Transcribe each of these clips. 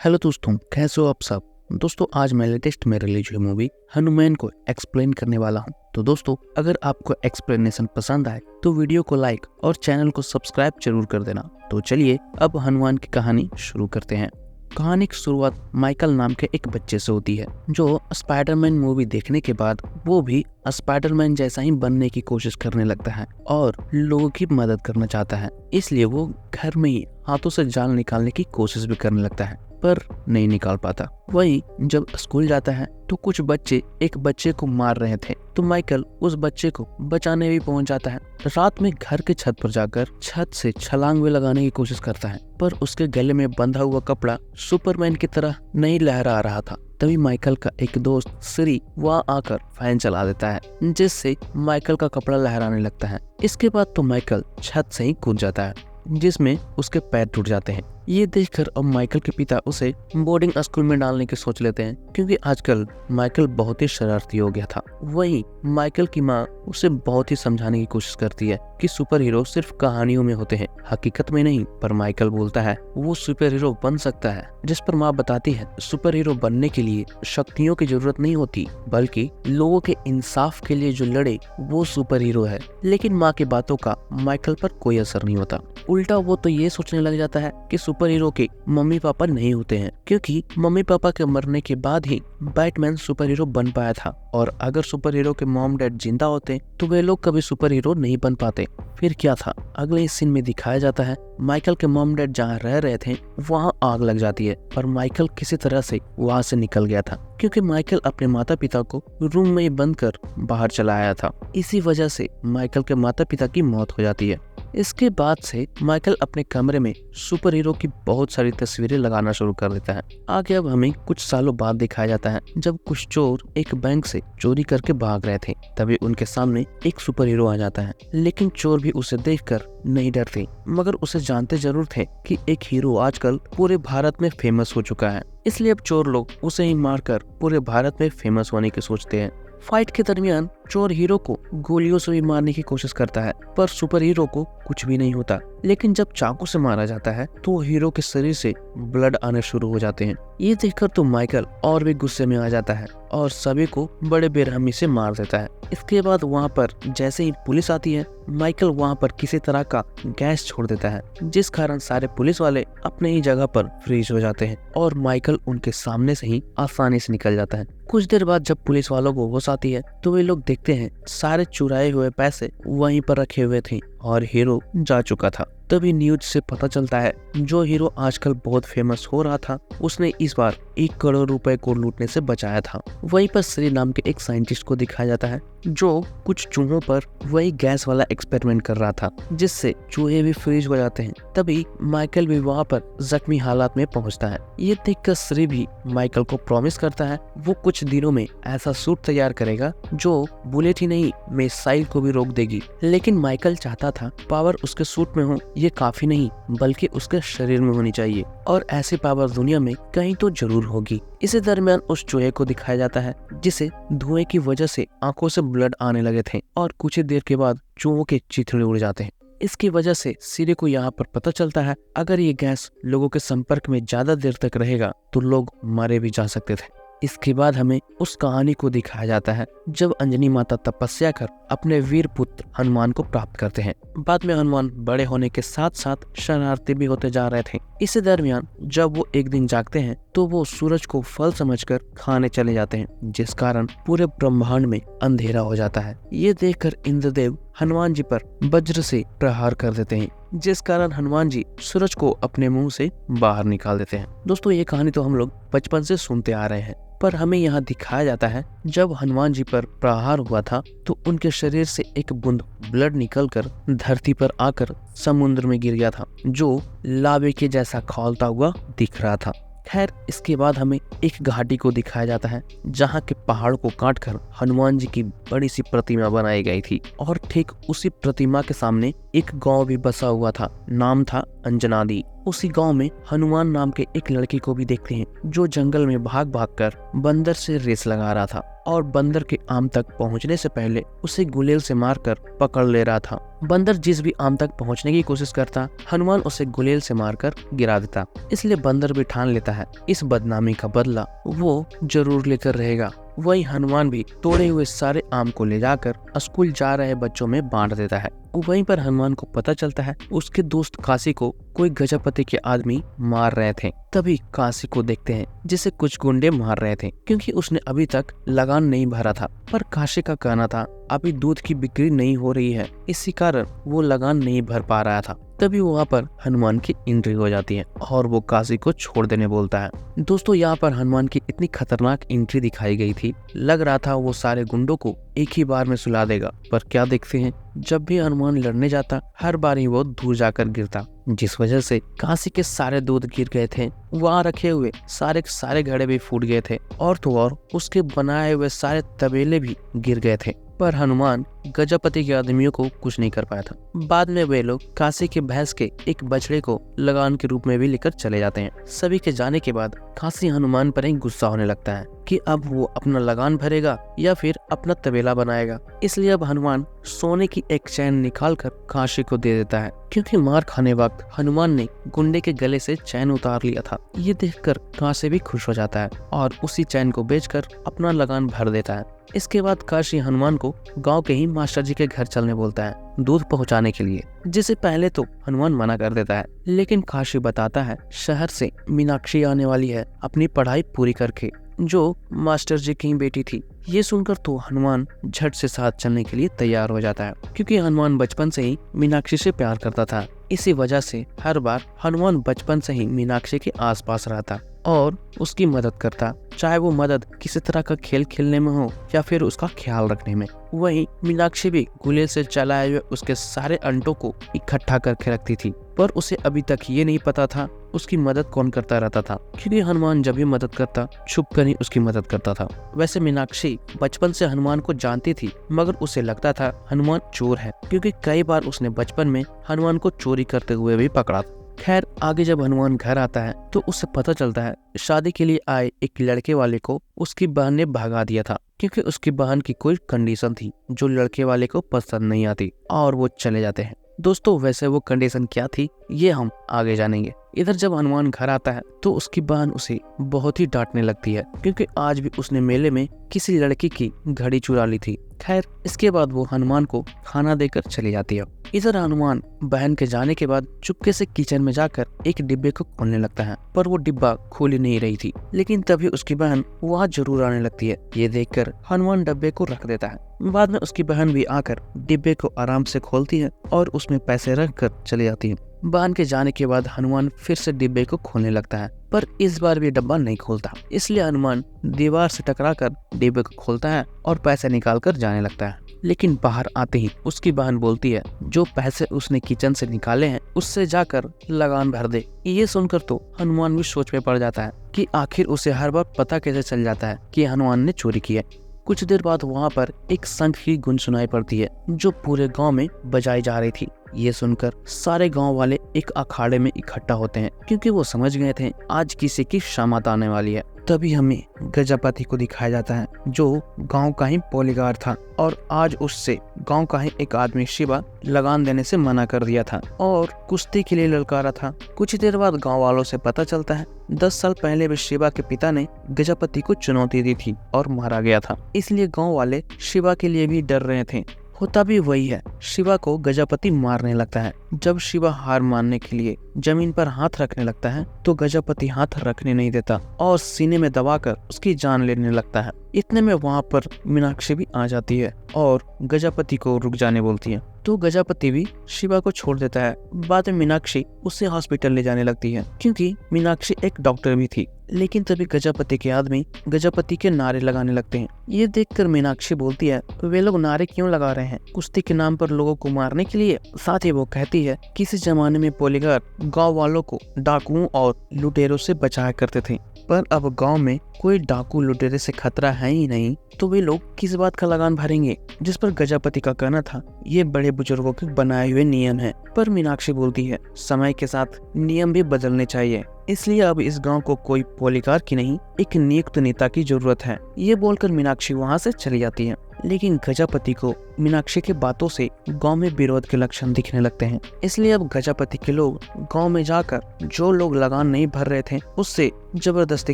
Hello दोस्तों, कैसे हो आप सब। दोस्तों आज मैं लेटेस्ट में रिलीज हुई मूवी हनुमान को एक्सप्लेन करने वाला हूं। तो दोस्तों अगर आपको एक्सप्लेनेशन पसंद आए तो वीडियो को लाइक और चैनल को सब्सक्राइब जरूर कर देना। तो चलिए अब हनुमान की कहानी शुरू करते हैं। कहानी की शुरुआत माइकल नाम के एक बच्चे से होती है जो स्पाइडरमैन मूवी देखने के बाद वो भी स्पाइडरमैन जैसा ही बनने की कोशिश करने लगता है और लोगों की मदद करना चाहता है। इसलिए वो घर में ही हाथों से जान निकालने की कोशिश भी करने लगता है पर नहीं निकाल पाता। वहीं जब स्कूल जाता है तो कुछ बच्चे एक बच्चे को मार रहे थे तो माइकल उस बच्चे को बचाने भी पहुंच जाता है। रात में घर के छत पर जाकर छत से छलांग भी लगाने की कोशिश करता है पर उसके गले में बंधा हुआ कपड़ा सुपरमैन की तरह नहीं लहरा रहा था। तभी माइकल का एक दोस्त श्री वहाँ आकर फैन चला देता है जिससे माइकल का कपड़ा लहराने लगता है। इसके बाद तो माइकल छत से ही कूद जाता है जिसमें उसके पैर टूट जाते हैं। ये देखकर अब माइकल के पिता उसे बोर्डिंग स्कूल में डालने की सोच लेते हैं क्योंकि आजकल माइकल बहुत ही शरारती हो गया था। वहीं माइकल की माँ उसे बहुत ही समझाने की कोशिश करती है कि सुपर हीरो सिर्फ कहानियों में होते हैं, हकीकत में नहीं। पर माइकल बोलता है वो सुपर हीरो बन सकता है, जिस पर माँ बताती है सुपर हीरो बनने के लिए शक्तियों की जरूरत नहीं होती बल्कि लोगों के इंसाफ के लिए जो लड़े वो सुपर हीरो है। लेकिन माँ की बातों का माइकल पर कोई असर नहीं होता। उल्टा वो तो ये सोचने लग जाता है कि सुपर हीरो के मम्मी पापा नहीं होते हैं क्योंकि मम्मी पापा के मरने के बाद ही बैटमैन सुपर हीरो बन पाया था और अगर सुपर हीरो के मॉम डैड जिंदा होते तो वे लोग कभी सुपर हीरो नहीं बन पाते। फिर क्या था, अगले सीन में दिखाया जाता है माइकल के मॉम डैड जहाँ रह रहे थे वहाँ आग लग जाती है पर माइकल किसी तरह से वहाँ से निकल गया था क्योंकि माइकल अपने माता पिता को रूम में ही बंद कर बाहर चला आया था। इसी वजह से माइकल के माता पिता की मौत हो जाती है। इसके बाद से माइकल अपने कमरे में सुपर हीरो की बहुत सारी तस्वीरें लगाना शुरू कर देता है। आगे अब हमें कुछ सालों बाद दिखाया जाता है जब कुछ चोर एक बैंक से चोरी करके भाग रहे थे। तभी उनके सामने एक सुपर हीरो आ जाता है लेकिन चोर भी उसे देखकर नहीं डरते मगर उसे जानते जरूर थे कि एक हीरो आजकल पूरे भारत में फेमस हो चुका है, इसलिए अब चोर लोग उसे ही मारकर पूरे भारत में फेमस होने की सोचते हैं। फाइट के दरमियान चोर हीरो को गोलियों से भी मारने की कोशिश करता है पर सुपर हीरो को कुछ भी नहीं होता। लेकिन जब चाकू से मारा जाता है तो हीरो के शरीर से ब्लड आने शुरू हो जाते हैं। ये देखकर तो माइकल और भी गुस्से में आ जाता है और सभी को बड़े बेरहमी से मार देता है। इसके बाद वहाँ पर जैसे ही पुलिस आती है माइकल वहाँ पर किसी तरह का गैस छोड़ देता है जिस कारण सारे पुलिस वाले अपने ही जगह पर फ्रीज हो जाते हैं और माइकल उनके सामने से ही आसानी से निकल जाता है। कुछ देर बाद जब पुलिस वालों को होश आती है तो वे लोग देखते हैं सारे चुराए हुए पैसे वहीं पर रखे हुए थे और हीरो जा चुका था। तभी न्यूज से पता चलता है जो हीरो आजकल बहुत फेमस हो रहा था उसने इस बार 1 करोड़ रुपए को लूटने से बचाया था। वहीं पर श्री नाम के एक साइंटिस्ट को दिखाया जाता है जो कुछ चूहों पर वही गैस वाला एक्सपेरिमेंट कर रहा था जिससे चूहे भी फ्रीज हो जाते हैं। तभी माइकल भी वहाँ पर जख्मी हालात में पहुँचता है। ये देखकर श्री भी माइकल को प्रॉमिस करता है वो कुछ दिनों में ऐसा सूट तैयार करेगा जो बुलेट ही नहीं मिसाइल को भी रोक देगी। लेकिन माइकल चाहता था पावर उसके सूट में हो ये काफी नहीं बल्कि उसके शरीर में होनी चाहिए और ऐसी पावर दुनिया में कहीं तो जरूर होगी। इसी दरमियान उस चूहे को दिखाया जाता है जिसे धुएं की वजह से आंखों से ब्लड आने लगे थे और कुछ ही देर के बाद चूहों के चिथड़े उड़ जाते हैं। इसकी वजह से सिरे को यहाँ पर पता चलता है अगर ये गैस लोगों के संपर्क में ज्यादा देर तक रहेगा तो लोग मारे भी जा सकते थे। इसके बाद हमें उस कहानी को दिखाया जाता है जब अंजनी माता तपस्या कर अपने वीर पुत्र हनुमान को प्राप्त करते हैं। बाद में हनुमान बड़े होने के साथ साथ शरारती भी होते जा रहे थे। इसी दरमियान जब वो एक दिन जागते हैं तो वो सूरज को फल समझकर खाने चले जाते हैं जिस कारण पूरे ब्रह्मांड में अंधेरा हो जाता है। ये देखकर इंद्रदेव हनुमान जी पर वज्र से प्रहार कर देते हैं जिस कारण हनुमान जी सूरज को अपने मुंह से बाहर निकाल देते हैं। दोस्तों ये कहानी तो हम लोग बचपन से सुनते आ रहे हैं पर हमें यहाँ दिखाया जाता है जब हनुमान जी पर प्रहार हुआ था तो उनके शरीर से एक बूंद ब्लड निकलकर धरती पर आकर समुद्र में गिर गया था जो लावे के जैसा खौलता हुआ दिख रहा था। खैर इसके बाद हमें एक घाटी को दिखाया जाता है जहाँ के पहाड़ को काटकर हनुमान जी की बड़ी सी प्रतिमा बनाई गई थी और ठीक उसी प्रतिमा के सामने एक गांव भी बसा हुआ था, नाम था अंजनादी। उसी गांव में हनुमान नाम के एक लड़के को भी देखते हैं, जो जंगल में भाग भाग कर बंदर से रेस लगा रहा था और बंदर के आम तक पहुंचने से पहले उसे गुलेल से मारकर पकड़ ले रहा था। बंदर जिस भी आम तक पहुंचने की कोशिश करता, हनुमान उसे गुलेल से मारकर गिरा देता। इसलिए बंदर भी ठान लेता है इस बदनामी का बदला वो जरूर लेकर रहेगा। वही हनुमान भी तोड़े हुए सारे आम को ले जाकर स्कूल जा रहे बच्चों में बांट देता है। वहीं पर हनुमान को पता चलता है उसके दोस्त काशी को कोई गजपति के आदमी मार रहे थे। तभी काशी को देखते हैं जिसे कुछ गुंडे मार रहे थे, क्योंकि उसने अभी तक लगान नहीं भरा था। पर काशी का कहना था अभी दूध की बिक्री नहीं हो रही है, इसी कारण वो लगान नहीं भर पा रहा था। तभी वहाँ पर हनुमान की एंट्री हो जाती है और वो काशी को छोड़ देने बोलता है। दोस्तों, यहाँ पर हनुमान की इतनी खतरनाक एंट्री दिखाई गई थी, लग रहा था वो सारे गुंडों को एक ही बार में सुला देगा। पर क्या देखते हैं, जब भी हनुमान लड़ने जाता हर बार ही वो दूर जाकर गिरता, जिस वजह से काशी के सारे दूध गिर गए थे। वहाँ रखे हुए सारे घड़े भी फूट गए थे और तो और उसके बनाए हुए सारे तबेले भी गिर गए थे। पर हनुमान गजपति के आदमियों को कुछ नहीं कर पाया था। बाद में वे लोग काशी के भैंस के एक बछड़े को लगान के रूप में भी लेकर चले जाते हैं। सभी के जाने के बाद काशी हनुमान पर ही गुस्सा होने लगता है कि अब वो अपना लगान भरेगा या फिर अपना तबेला बनाएगा। इसलिए अब हनुमान सोने की एक चैन निकालकर काशी को दे देता है, क्योंकि मार खाने वक्त हनुमान ने गुंडे के गले से चैन उतार लिया था। ये देखकर काशी भी खुश हो जाता है और उसी चैन को बेचकर अपना लगान भर देता है। इसके बाद काशी हनुमान को गांव के ही मास्टर जी के घर चलने बोलता है दूध पहुंचाने के लिए, जिसे पहले तो हनुमान मना कर देता है। लेकिन काशी बताता है शहर से मीनाक्षी आने वाली है अपनी पढ़ाई पूरी करके, जो मास्टर जी की बेटी थी। ये सुनकर तो हनुमान झट से साथ चलने के लिए तैयार हो जाता है, क्योंकि हनुमान बचपन से ही मीनाक्षी से प्यार करता था। इसी वजह से हर बार हनुमान बचपन से ही मीनाक्षी के आसपास रहता और उसकी मदद करता, चाहे वो मदद किसी तरह का खेल खेलने में हो या फिर उसका ख्याल रखने में। वहीं मीनाक्षी भी गुलेल से चलाए हुए उसके सारे अंडों को इकट्ठा करके रखती थी, पर उसे अभी तक ये नहीं पता था उसकी मदद कौन करता रहता था, क्योंकि हनुमान जब भी मदद करता छुप कर ही उसकी मदद करता था। वैसे मीनाक्षी बचपन से हनुमान को जानती थी, मगर उसे लगता था हनुमान चोर है, क्योंकि कई बार उसने बचपन में हनुमान को चोरी करते हुए भी पकड़ा था। खैर, आगे जब हनुमान घर आता है तो उसे पता चलता है शादी के लिए आए एक लड़के वाले को उसकी बहन ने भगा दिया था, क्योंकि उसकी बहन की कोई कंडीशन थी जो लड़के वाले को पसंद नहीं आती, और वो चले जाते हैं। दोस्तों, वैसे वो कंडीशन क्या थी ये हम आगे जानेंगे। इधर जब हनुमान घर आता है तो उसकी बहन उसे बहुत ही डांटने लगती है, क्योंकि आज भी उसने मेले में किसी लड़की की घड़ी चुरा ली थी। खैर, इसके बाद वो हनुमान को खाना देकर चली जाती है। इधर हनुमान बहन के जाने के बाद चुपके से किचन में जाकर एक डिब्बे को खोलने लगता है, पर वो डिब्बा खोल ही नहीं रही थी। लेकिन तभी उसकी बहन वहाँ जरूर आने लगती है। ये देखकर हनुमान डिब्बे को रख देता है। बाद में उसकी बहन भी आकर डिब्बे को आराम से खोलती है और उसमें पैसे रख कर चली जाती है। बहन के जाने के बाद हनुमान फिर से डिब्बे को खोलने लगता है, पर इस बार भी डब्बा नहीं खोलता। इसलिए हनुमान दीवार से टकराकर डिब्बे को खोलता है और पैसे निकाल कर जाने लगता है। लेकिन बाहर आते ही उसकी बहन बोलती है जो पैसे उसने किचन से निकाले हैं उससे जाकर लगान भर दे। ये सुनकर तो हनुमान भी सोच में पड़ जाता है कि आखिर उसे हर बार पता कैसे चल जाता है कि हनुमान ने चोरी की है। कुछ देर बाद वहाँ पर एक शंख की गूंज सुनाई पड़ती है, जो पूरे गांव में बजाई जा रही थी। ये सुनकर सारे गांव वाले एक अखाड़े में इकट्ठा होते हैं, क्योंकि वो समझ गए थे आज किसी की शामत आने वाली है। तभी हमें गजपति को दिखाया जाता है, जो गांव का ही पॉलीगार था, और आज उससे गांव का ही एक आदमी शिवा लगान देने से मना कर दिया था और कुश्ती के लिए ललकारा था। कुछ देर बाद गांव वालों से पता चलता है 10 साल पहले भी शिवा के पिता ने गजपति को चुनौती दी थी और मारा गया था। इसलिए गांव वाले शिवा के लिए भी डर रहे थे। होता भी वही है, शिवा को गजपति मारने लगता है। जब शिवा हार मानने के लिए जमीन पर हाथ रखने लगता है तो गजपति हाथ रखने नहीं देता और सीने में दबाकर उसकी जान लेने लगता है। इतने में वहाँ पर मीनाक्षी भी आ जाती है और गजपति को रुक जाने बोलती है, तो गजपति भी शिवा को छोड़ देता है। बाद में मीनाक्षी उसे हॉस्पिटल ले जाने लगती है, क्योंकि मीनाक्षी एक डॉक्टर भी थी। लेकिन तभी गजपति के आदमी गजपति के नारे लगाने लगते हैं। ये देखकर मीनाक्षी बोलती है वे लोग नारे क्यों लगा रहे हैं, कुश्ती के नाम पर लोगों को मारने के लिए। साथ ही वो कहती है किसी जमाने में पॉलीगार गांव वालों को डाकुओं और लुटेरों से बचाया करते थे, पर अब गांव में कोई डाकू लुटेरे से खतरा है ही नहीं, तो वे लोग किस बात का लगान भरेंगे। जिस पर गजपति का कहना था ये बड़े बुजुर्गों के बनाए हुए नियम हैं। पर मीनाक्षी बोलती है समय के साथ नियम भी बदलने चाहिए, इसलिए अब इस गांव को कोई पोलिकार की नहीं, एक नियुक्त नेता की जरूरत है। ये बोलकर मीनाक्षी वहाँ से चली जाती है। लेकिन गजापति को मीनाक्षी की बातों से गांव में विरोध के लक्षण दिखने लगते हैं। इसलिए अब गजापति के लोग गांव में जाकर जो लोग लगान नहीं भर रहे थे उससे जबरदस्ती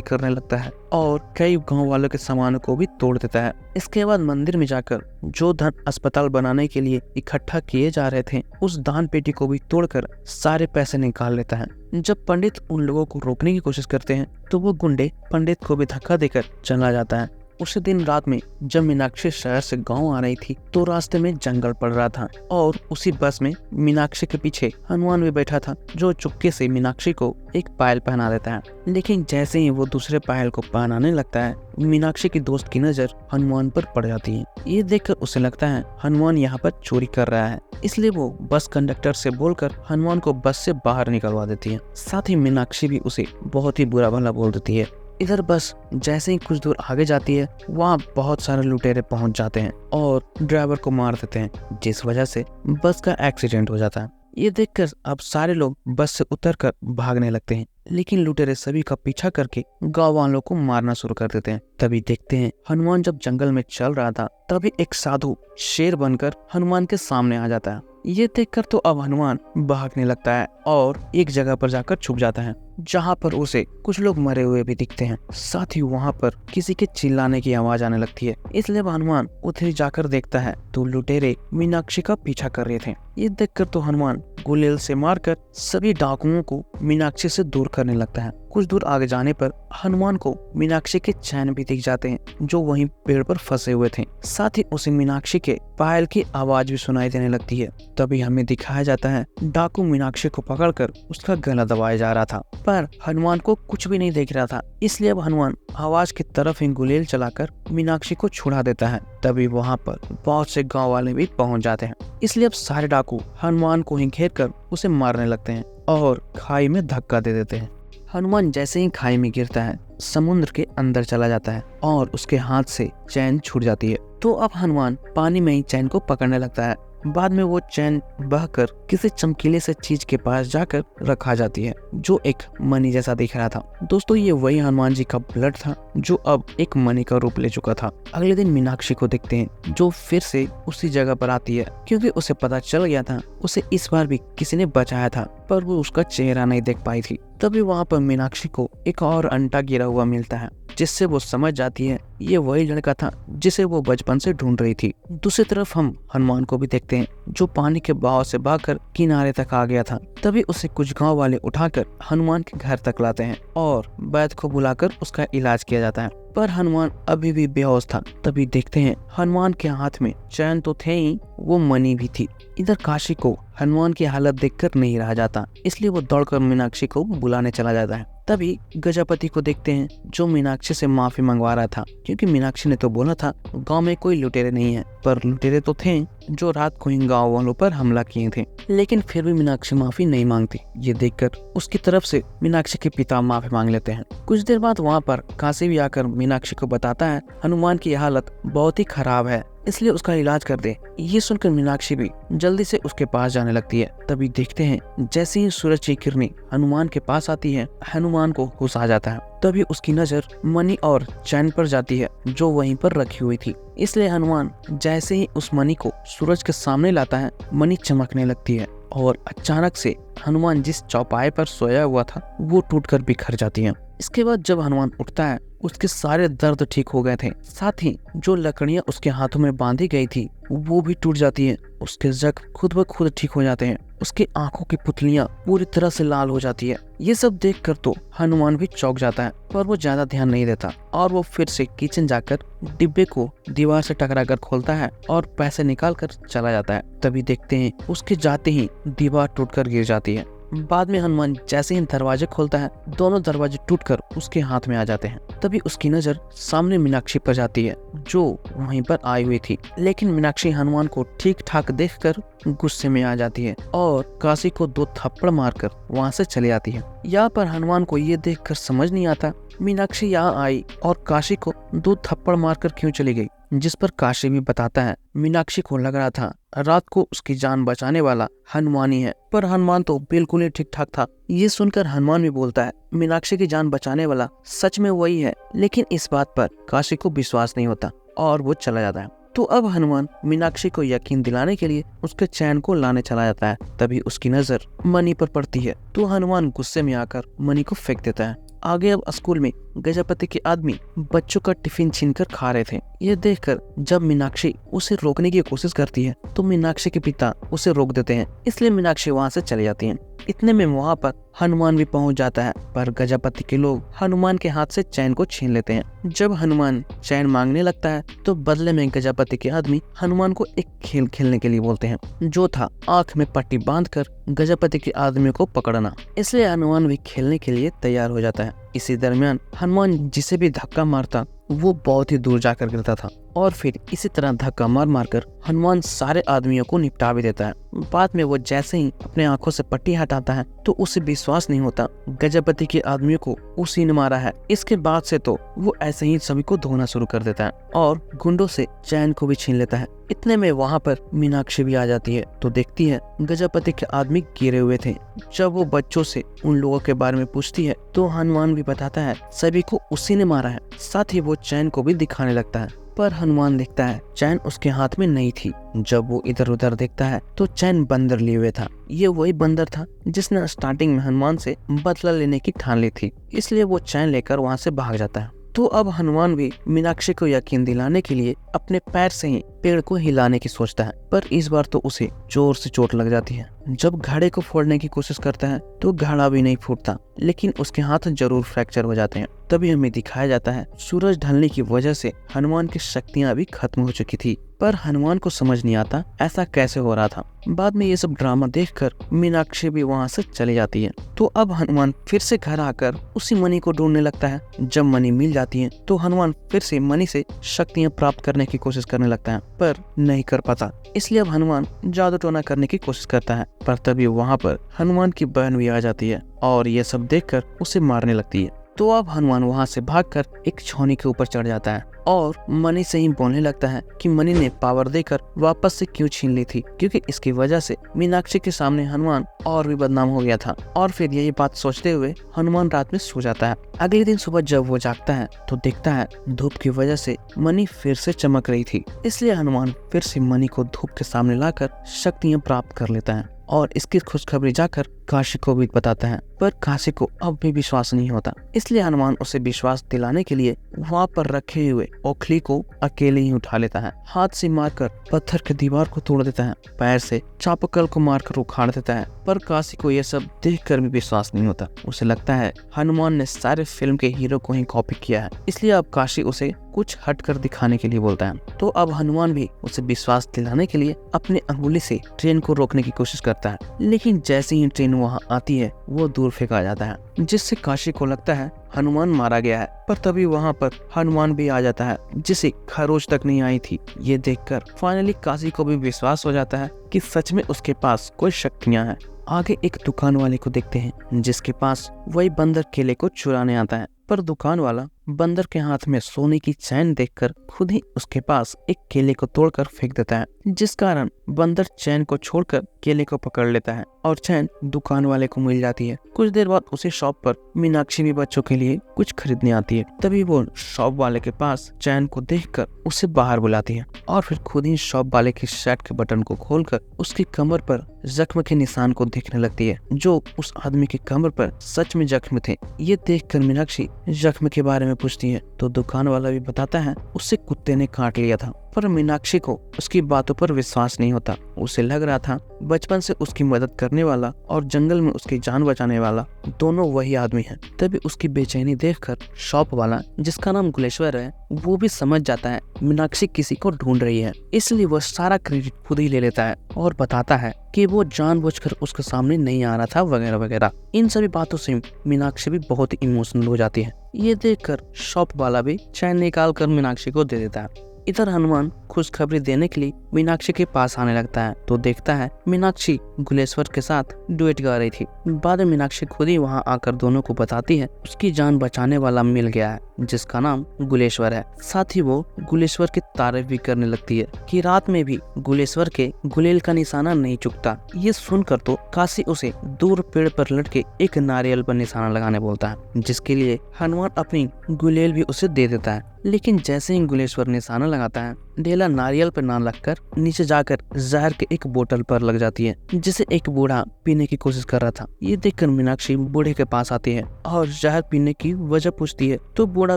करने लगता है और कई गांव वालों के सामानों को भी तोड़ देता है। इसके बाद मंदिर में जाकर जो धन अस्पताल बनाने के लिए इकट्ठा किए जा रहे थे उस दान पेटी को भी तोड़कर सारे पैसे निकाल लेता है। जब पंडित उन लोगों को रोकने की कोशिश करते हैं तो वो गुंडे पंडित को भी धक्का देकर चला जाता है। उसी दिन रात में जब मीनाक्षी शहर से गांव आ रही थी तो रास्ते में जंगल पड़ रहा था और उसी बस में मीनाक्षी के पीछे हनुमान भी बैठा था, जो चुपके से मीनाक्षी को एक पायल पहना देता है। लेकिन जैसे ही वो दूसरे पायल को पहनाने लगता है मीनाक्षी की दोस्त की नजर हनुमान पर पड़ जाती है। ये देखकर उसे लगता है हनुमान यहाँ पर चोरी कर रहा है, इसलिए वो बस कंडक्टर से बोलकर हनुमान को बस से बाहर निकलवा देती है। साथ ही मीनाक्षी भी उसे बहुत ही बुरा भला बोल देती है। इधर बस जैसे ही कुछ दूर आगे जाती है वहाँ बहुत सारे लुटेरे पहुंच जाते हैं और ड्राइवर को मार देते हैं, जिस वजह से बस का एक्सीडेंट हो जाता है। ये देखकर अब सारे लोग बस से उतरकर भागने लगते हैं, लेकिन लुटेरे सभी का पीछा करके गांव वालों को मारना शुरू कर देते हैं। तभी देखते हैं हनुमान जब जंगल में चल रहा था तभी एक साधु शेर बनकर हनुमान के सामने आ जाता है। ये देखकर तो अब हनुमान भागने लगता है और एक जगह पर जाकर छुप जाता है जहाँ पर उसे कुछ लोग मरे हुए भी दिखते हैं। साथ ही वहाँ पर किसी के चिल्लाने की आवाज आने लगती है, इसलिए हनुमान उधर जाकर देखता है तो लुटेरे मीनाक्षी का पीछा कर रहे थे। ये देखकर तो हनुमान गुलेल से मारकर सभी डाकुओं को मीनाक्षी से दूर करने लगता है। कुछ दूर आगे जाने पर हनुमान को मीनाक्षी के चैन भी दिख जाते हैं जो वहीं पेड़ पर फंसे हुए थे। साथ ही उसे मीनाक्षी के पायल की आवाज भी सुनाई देने लगती है। तभी हमें दिखाया जाता है डाकू मीनाक्षी को पकड़कर उसका गला दबाया जा रहा था, पर हनुमान को कुछ भी नहीं देख रहा था, इसलिए अब हनुमान आवाज की तरफ ही गुलेल चलाकर मीनाक्षी को छुड़ा देता है। तभी वहाँ पर बहुत से गाँव वाले भी पहुँच जाते हैं, इसलिए अब सारे डाकू हनुमान को ही घेर कर उसे मारने लगते हैं और खाई में धक्का दे देते हैं। हनुमान जैसे ही खाई में गिरता है समुद्र के अंदर चला जाता है और उसके हाथ से चैन छूट जाती है। तो अब हनुमान पानी में ही चैन को पकड़ने लगता है। बाद में वो चैन बहकर किसी चमकीले से चीज के पास जाकर रखा जाती है जो एक मणि जैसा दिख रहा था। दोस्तों ये वही हनुमान जी का ब्लड था जो अब एक मणि का रूप ले चुका था। अगले दिन मीनाक्षी को देखते हैं जो फिर से उसी जगह पर आती है, क्योंकि उसे पता चल गया था उसे इस बार भी किसी ने बचाया था, पर वो उसका चेहरा नहीं देख पाई थी। तभी वहाँ पर मीनाक्षी को एक और अंटा गिरा हुआ मिलता है, जिससे वो समझ जाती है ये वही लड़का था जिसे वो बचपन से ढूंढ रही थी। दूसरी तरफ हम हनुमान को भी देखते हैं जो पानी के बहाव से भागकर किनारे तक आ गया था। तभी उसे कुछ गांव वाले उठाकर हनुमान के घर तक लाते हैं और वैद्य को बुलाकर उसका इलाज किया जाता है, पर हनुमान अभी भी बेहोश था। तभी देखते हैं हनुमान के हाथ में चैन तो थे ही, वो मणि भी थी। इधर काशी को हनुमान की हालत देखकर नहीं रहा जाता, इसलिए वो दौड़कर मीनाक्षी को बुलाने चला जाता है। तभी गजापति को देखते हैं जो मीनाक्षी से माफी मंगवा रहा था, क्योंकि मीनाक्षी ने तो बोला था गांव में कोई लुटेरे नहीं है, पर लुटेरे तो थे जो रात को ही गांव वालों पर हमला किए थे। लेकिन फिर भी मीनाक्षी माफी नहीं मांगती। ये देखकर उसकी तरफ से मीनाक्षी के पिता माफी मांग लेते हैं। कुछ देर बाद वहाँ पर काशी भी आकर मीनाक्षी को बताता है हनुमान की हालत बहुत ही खराब है, इसलिए उसका इलाज कर दे। ये सुनकर मीनाक्षी भी जल्दी से उसके पास जाने लगती है। तभी देखते हैं जैसे ही सूरज की किरणें हनुमान के पास आती है हनुमान को होश आ जाता है। तभी उसकी नजर मणि और चैन पर जाती है जो वहीं पर रखी हुई थी, इसलिए हनुमान जैसे ही उस मणि को सूरज के सामने लाता है मणि चमकने लगती है और अचानक से हनुमान जिस चौपाए पर सोया हुआ था वो टूटकर बिखर जाती है। इसके बाद जब हनुमान उठता है उसके सारे दर्द ठीक हो गए थे, साथ ही जो लकड़ियां उसके हाथों में बांधी गई थी वो भी टूट जाती है। उसके जख्म खुद ब खुद ठीक हो जाते हैं। उसकी आंखों की पुतलियां पूरी तरह से लाल हो जाती है। ये सब देखकर तो हनुमान भी चौंक जाता है, पर वो ज्यादा ध्यान नहीं देता और वो फिर से किचन जाकर डिब्बे को दीवार से टकराकर खोलता है और पैसे निकाल कर चला जाता है। तभी देखते हैं उसके जाते ही दीवार टूटकर गिर जाती है। बाद में हनुमान जैसे ही दरवाजे खोलता है दोनों दरवाजे टूटकर उसके हाथ में आ जाते हैं। तभी उसकी नजर सामने मीनाक्षी पर जाती है जो वहीं पर आई हुई थी, लेकिन मीनाक्षी हनुमान को ठीक ठाक देखकर गुस्से में आ जाती है और काशी को 2 थप्पड़ मारकर वहां से चली जाती है। यहाँ पर हनुमान को ये देखकर समझ नहीं आता मीनाक्षी यहाँ आई और काशी को 2 थप्पड़ मारकर क्यों चली गई। जिस पर काशी भी बताता है मीनाक्षी को लग रहा था रात को उसकी जान बचाने वाला हनुमान ही है, पर हनुमान तो बिल्कुल ही ठीक ठाक था। ये सुनकर हनुमान भी बोलता है मीनाक्षी की जान बचाने वाला सच में वही है, लेकिन इस बात पर काशी को विश्वास नहीं होता और वो चला जाता है। तो अब हनुमान मीनाक्षी को यकीन दिलाने के लिए उसके चैन को लाने चला जाता है। तभी उसकी नजर मणि पर पड़ती है तो हनुमान गुस्से में आकर मणि को फेंक देता है। आगे अब स्कूल में गजापति के आदमी बच्चों का टिफिन छीनकर खा रहे थे। ये देखकर जब मीनाक्षी उसे रोकने की कोशिश करती है तो मीनाक्षी के पिता उसे रोक देते हैं, इसलिए मीनाक्षी वहाँ से चली जाती है। इतने में वहाँ पर हनुमान भी पहुँच जाता है, पर गजापति के लोग हनुमान के हाथ से चैन को छीन लेते हैं। जब हनुमान चैन मांगने लगता है तो बदले में गजापति के आदमी हनुमान को एक खेल खेलने के लिए बोलते हैं, जो था आँख में पट्टी बांधकर गजापति के आदमी को पकड़ना। इसलिए हनुमान भी खेलने के लिए तैयार हो जाता है। इसी दरमियान हनुमान जिसे भी धक्का मारता वो बहुत ही दूर जाकर गिरता था और फिर इसी तरह धक्का मार मारकर हनुमान सारे आदमियों को निपटा भी देता है। बाद में वो जैसे ही अपने आंखों से पट्टी हटाता है तो उसे विश्वास नहीं होता गजापति के आदमियों को उसी ने मारा है। इसके बाद से तो वो ऐसे ही सभी को धोना शुरू कर देता है और गुंडों से चैन को भी छीन लेता है। इतने में वहाँ पर मीनाक्षी भी आ जाती है तो देखती है गजापति के आदमी गिरे हुए थे। जब वो बच्चों से उन लोगों के बारे में पूछती है तो हनुमान भी बताता है सभी को उसी ने मारा है। साथ ही वो चैन को भी दिखाने लगता है, पर हनुमान देखता है चैन उसके हाथ में नहीं थी। जब वो इधर उधर देखता है तो चैन बंदर लिए हुए था। ये वही बंदर था जिसने स्टार्टिंग में हनुमान से बदला लेने की ठान ली थी, इसलिए वो चैन लेकर वहाँ से भाग जाता है। तो अब हनुमान भी मीनाक्षी को यकीन दिलाने के लिए अपने पैर से ही पेड़ को हिलाने की सोचता है, पर इस बार तो उसे जोर से चोट लग जाती है। जब घड़े को फोड़ने की कोशिश करता है तो घड़ा भी नहीं फूटता, लेकिन उसके हाथ जरूर फ्रैक्चर हो जाते हैं। तभी हमें दिखाया जाता है सूरज ढलने की वजह से हनुमान की शक्तियां भी खत्म हो चुकी थी, पर हनुमान को समझ नहीं आता ऐसा कैसे हो रहा था। बाद में ये सब ड्रामा देखकर मीनाक्षी भी वहाँ से चली जाती है। तो अब हनुमान फिर से घर आकर उसी मणि को ढूंढने लगता है। जब मणि मिल जाती है तो हनुमान फिर से मणि से शक्तियां प्राप्त करने की कोशिश करने लगता है, पर नहीं कर पाता। इसलिए अब हनुमान जादू टोना करने की कोशिश करता है, पर तभी वहाँ पर हनुमान की बहन भी आ जाती है और ये सब देखकर उसे मारने लगती है। तो अब हनुमान वहाँ से भागकर एक छौनी के ऊपर चढ़ जाता है और मणि से ही बोलने लगता है कि मणि ने पावर देकर वापस से क्यों छीन ली थी, क्योंकि इसकी वजह से मीनाक्षी के सामने हनुमान और भी बदनाम हो गया था। और फिर यही बात सोचते हुए हनुमान रात में सो जाता है। अगले दिन सुबह जब वो जागता है तो देखता है धूप की वजह से मणि फिर से चमक रही थी, इसलिए हनुमान फिर से मणि को धूप के सामने लाकर शक्तियाँ प्राप्त कर लेता है और इसकी खुशखबरी जाकर काशी को भी बताता है, पर काशी को अब भी विश्वास नहीं होता। इसलिए हनुमान उसे विश्वास दिलाने के लिए वहाँ पर रखे हुए ओखली को अकेले ही उठा लेता है। हाथ से मारकर पत्थर की दीवार को तोड़ देता है, पैर से चापकल को मारकर उखाड़ देता है, पर काशी को यह सब देखकर भी विश्वास नहीं होता। उसे लगता है हनुमान ने सारे फिल्म के हीरो को ही कॉपी किया है, इसलिए अब काशी उसे कुछ हटकर दिखाने के लिए बोलता है। तो अब हनुमान भी उसे विश्वास दिलाने के लिए अपने अंगुली से ट्रेन को रोकने की कोशिश करता है, लेकिन जैसे ही ट्रेन वहाँ आती है वो दूर फेंका जाता है, जिससे काशी को लगता है हनुमान मारा गया है। पर तभी वहाँ पर हनुमान भी आ जाता है जिसे खरोच तक नहीं आई थी। ये देखकर फाइनली काशी को भी विश्वास हो जाता है कि सच में उसके पास कोई शक्तियाँ हैं। आगे एक दुकान वाले को देखते हैं जिसके पास वही बंदर केले को चुराने आता है, पर दुकान वाला बंदर के हाथ में सोने की चैन देखकर खुद ही उसके पास एक केले को तोड़कर फेंक देता है, जिस कारण बंदर चैन को छोड़कर केले को पकड़ लेता है और चैन दुकान वाले को मिल जाती है। कुछ देर बाद उसी शॉप पर मीनाक्षी भी बच्चों के लिए कुछ खरीदने आती है। तभी वो शॉप वाले के पास चैन को देखकर उसे बाहर बुलाती है और फिर खुद ही शॉप वाले की शर्ट के बटन को खोलकर उसकी कमर पर जख्म के निशान को देखने लगती है, जो उस आदमी की कमर पर सच में जख्म थे। ये देखकर मीनाक्षी जख्म के बारे में पूछती है तो दुकान वाला भी बताता है उसे कुत्ते ने काट लिया था, पर मीनाक्षी को उसकी बातों पर विश्वास नहीं होता। उसे लग रहा था बचपन से उसकी मदद करने वाला और जंगल में उसकी जान बचाने वाला दोनों वही आदमी हैं। तभी उसकी बेचैनी देखकर शॉप वाला, जिसका नाम गुलेश्वर है, वो भी समझ जाता है मीनाक्षी किसी को ढूंढ रही है, इसलिए वो सारा क्रेडिट खुद ही ले लेता है और बताता है कि वो जानबूझकर उसके सामने नहीं आ रहा था वगैरह वगैरह। इन सभी बातों से मीनाक्षी भी बहुत ही इमोशनल हो जाती है। ये देखकर शॉप वाला भी चैन निकाल कर मीनाक्षी को दे देता है इधर हनुमान खुशखबरी देने के लिए मीनाक्षी के पास आने लगता है तो देखता है मीनाक्षी गुलेश्वर के साथ डुएट गा रही थी। बाद में मीनाक्षी खुद ही वहां आकर दोनों को बताती है उसकी जान बचाने वाला मिल गया है जिसका नाम गुलेश्वर है। साथ ही वो गुलेश्वर की तारीफ भी करने लगती है कि रात में भी गुलेश्वर के गुलेल का निशाना नहीं चुकता। ये सुनकर तो काशी उसे दूर पेड़ पर लटके एक नारियल पर निशाना लगाने बोलता है, जिसके लिए हनुमान अपनी गुलेल भी उसे दे देता है। लेकिन जैसे ही गुलेश्वर निशाना लगाता है, ढेला नारियल पर ना लगकर नीचे जाकर जहर के एक बोतल पर लग जाती है, जिसे एक बूढ़ा पीने की कोशिश कर रहा था। ये देखकर मीनाक्षी बूढ़े के पास आती है और जहर पीने की वजह पूछती है तो बूढ़ा